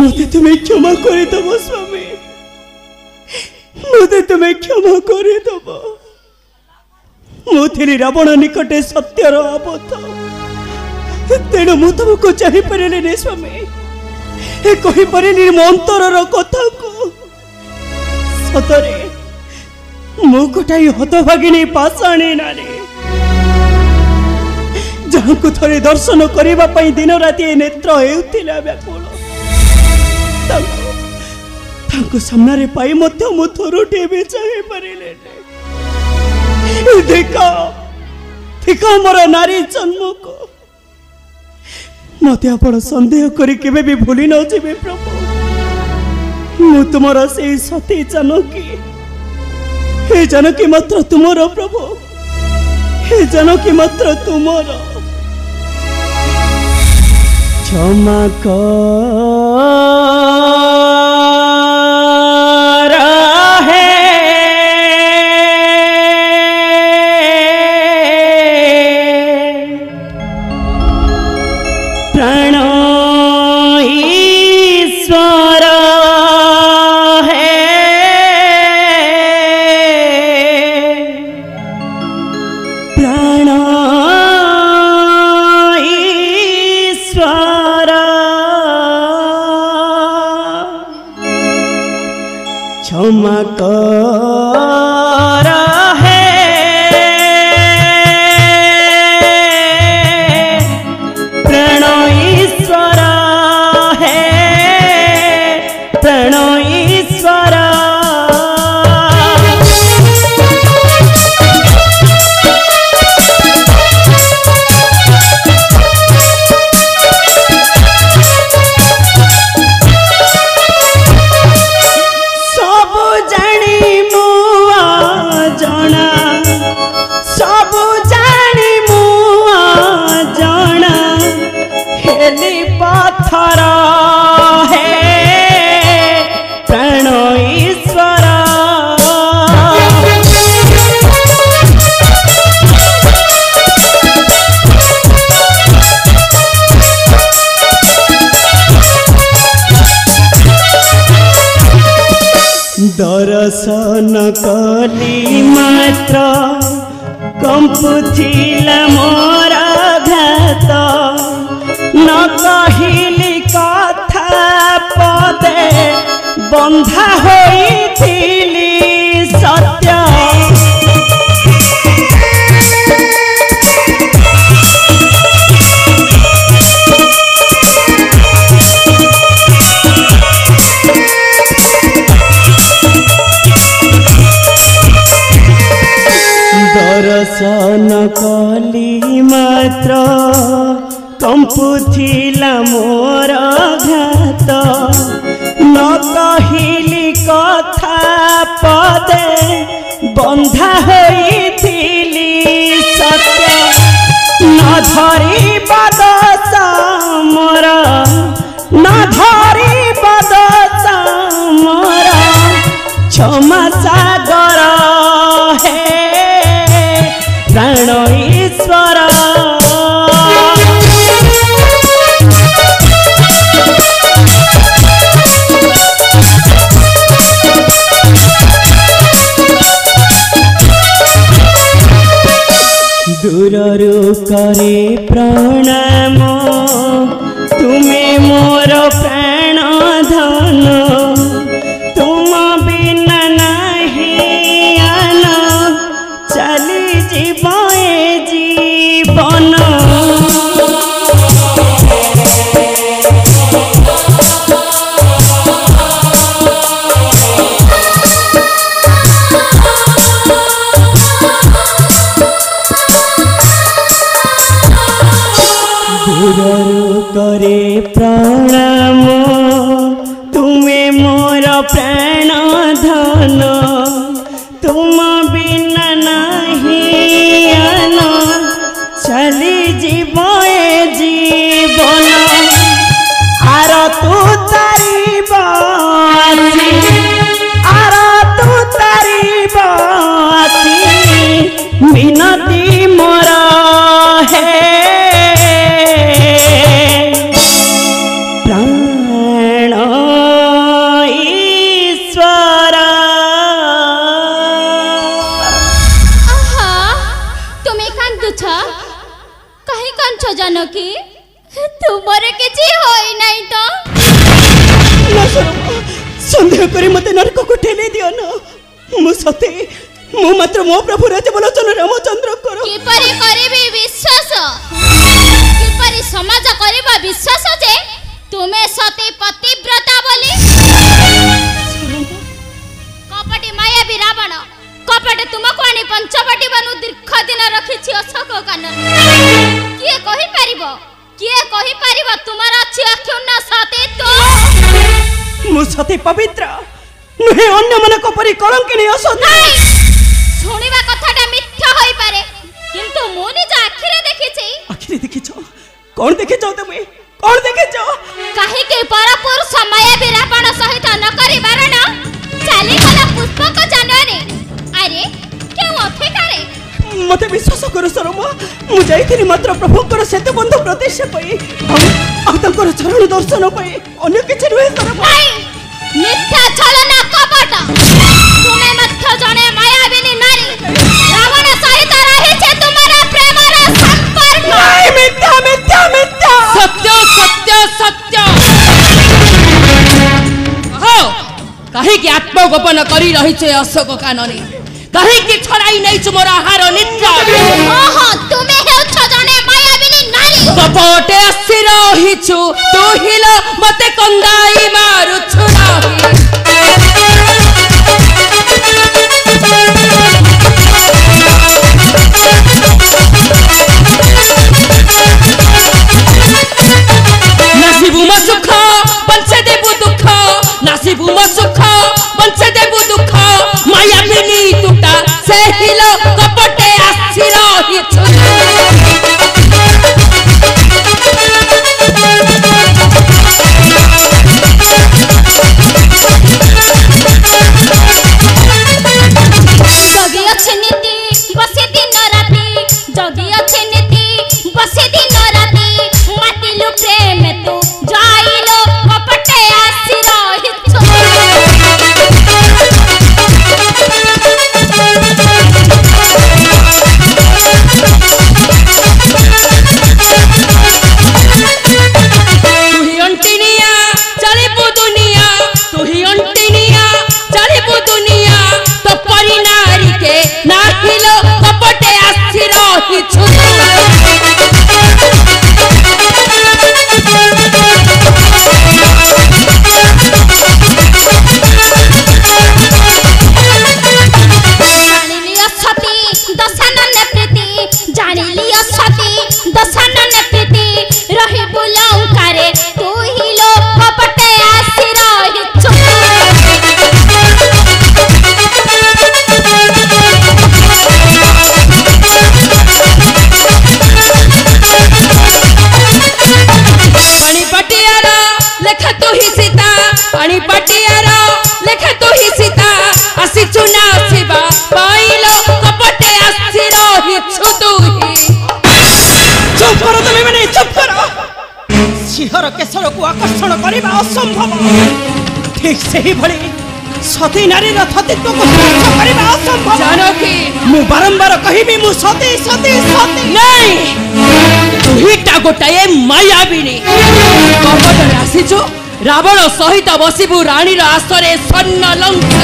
मते तुम्हें क्षमा कर दब स्वामी मते तुम्हें क्षमा कर दब मुझे रावण निकटे सत्यर आबद्ध तेणु मु तुमको चाहिए स्वामी कहीपर मो अंतर कथा को सतरे मु गोटाई हतभागिनी पाषाणी नारी जहाँ को थरे दर्शन करने दिन राति नेत्र होता व्याकुल सामने पाई मु थोड़े भी चाहिए देखा देखा मोर नारी जन्म को मत आप सन्देह करी भी भूली न जाए प्रभु मु तुमर से सती जानकी हे जानकी मात्र तुमर प्रभु हे जानकी मात्र तुमर क्षमा क्षमा कर प्रणय ईश्वर है प्रणय ईश्वर दर्शन कली मात्र कंपुथिला मोर घात न कहिली कथा पदे बंधा होइथिली सत्य दर्शन कली मात्र कंपुथिला मोर घात न कहिली कथा पदे बंधा होइथिली सत्य न धरी बदस मोर न धरी बदस मोर क्षमा सागर है प्राण ईश्वर दूररू करे प्रणाम तुम्हें मोर प्राण धन तुम बिना नहीं आना चली जीवन दूररू करे प्रणाम तुम्हें जानकी तुमरे किछि होई नहीं तो ना सरमा संदेह करी मते नरक को ठेले दियो ना मु सते मु मात्र मो प्रभु राजबलोचन रामचंद्र करो किपरि करिबी विश्वास किपरि समाज करबा विश्वास जे तुमे सती पतिव्रता बोली कपटी मायावी रावण कपटे तुमको आनी पंचवटी बनु दीर्घ दिन रखिछि अशोक कानन किए कहि परिबो तुम्हारा अछि अक्षुण्ण सती तो मु सती पवित्र नुहे अन्य मन को परि कलंकिनी असत नहीं सुनिबा कथाटा मिथ्या होई पारे किंतु मु निज आखिरे देखिछि कोन देखिछो तुमे कोन देखिछो काहे के परपुरुष मायावी रावण सहित न करि बारण चाली गला पुष्पक जानने अरे क्यों अफेकारे मते विश्वास करो सरमा मु जाईथिनी मात्र प्रभुकर सेतु बंधु प्रतिष्ठा पई आ तंकर चरण दर्शन पई अन्य किछि नुहे सरमा नहीं मिथ्या छलना कपट तुमे मध्य जने मायाविनी नारी रावण सहित रहिछे तुम्हारा प्रेमर संपर्क नहीं मिथ्या सत्य सत्य सत्य हो काहे कि आत्मगोपन करी रहिछे अशोक कानने काहे कि छराई नै मोर आहार निद्रा ओहो तुमे हेउछ जने मायाविनी नारी कपटे आसी रहिछु तू हिल मते कंदाई मारुछु नासिबु म सुख बंचे देबु दुख नासिबु म सुख बंचे देबु दुख मायाविनी तुटा से हिल कपटे आसी रहिछु जगी अछि नीति बसे दिन राति जगी अछि नीति बसे दिन राति मातिलु प्रेम तू जाइलो कपटे आसी रहिछु तुही अंटिनिया चलिबु दुनिया तुही अंटिनिया चलिबु दुनिया तो परी नारी के नाहिलो कपटे आसी रहिछु जानिली असती दशानन प्रीति जानिली असती दशानन प्रीति रही बुलंकारे तू ही लो कपटे आसी रहिछु पानी पटियार लेखा तू ही सीता पानी पटियार लेखा तू ही सीता आसी चुना शिवा पाइलो कपटे आसी रहिछु तू ही चुप करो तुमे माने चुप करो सिंहर केशर को आकर्षण करबा असंभव ठीक सही भली सती नारी रथतित्व को स्पर्श करबा असंभव जानकी मु बारंबार कहिबी मु सती सती सती नहीं तुहीटा गोटाए मायाविनी कपटरे आसीछु रावण सहित बसिबु रानी आसरे सन्न लंका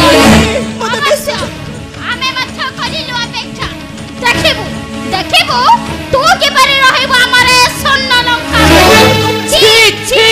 आमे मध्य करिलु अपेक्षा देखिबु तू के बारे रहइबो हमरे सन्न लंका छी छी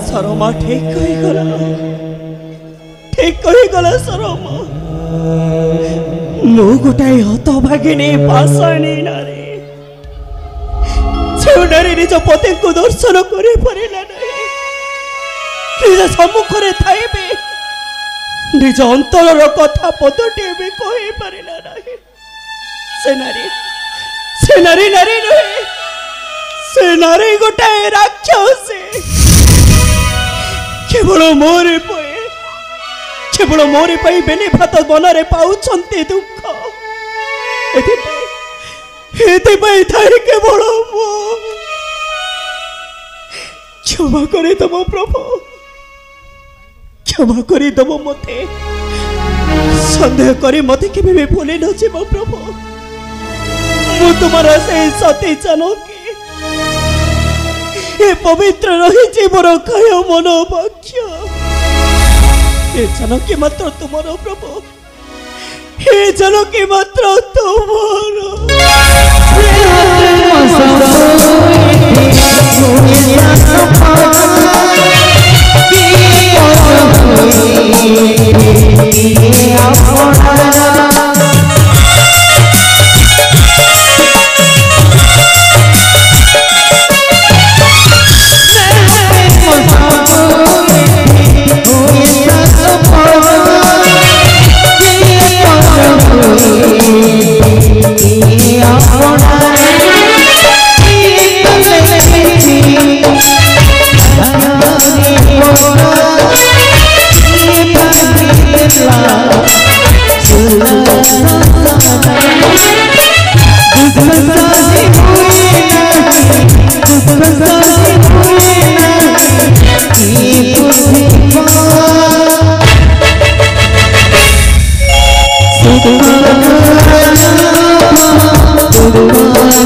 सरमा ठीक कही गला सरमा मु गोटाए हतभागिनी पाषाणी नारी से नारी निज पति को दर्शन करे परिला नहीं निज सम्मुखरे थाइबे निज अंतरर कथा पदटे भी कहि परिला नहीं से नारी नुहे से नारी गोटाए राक्षसी केवल मोरे पए केवल मोरी पाई बेनी भात बनरे पाउछन्ते दुख एथिपाई थाई केवल मो क्षमा करे दब प्रभु क्षमा करे दब मते सन्देह करे मते केबे भी भूली न जीव प्रभु मु तुम्हारा से सती जानकी ए पवित्र रही मोर काय मन वाक्य ए जानकी मात्र तुमर प्रभु ए जानकी मात्र तुमर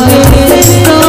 Thank you.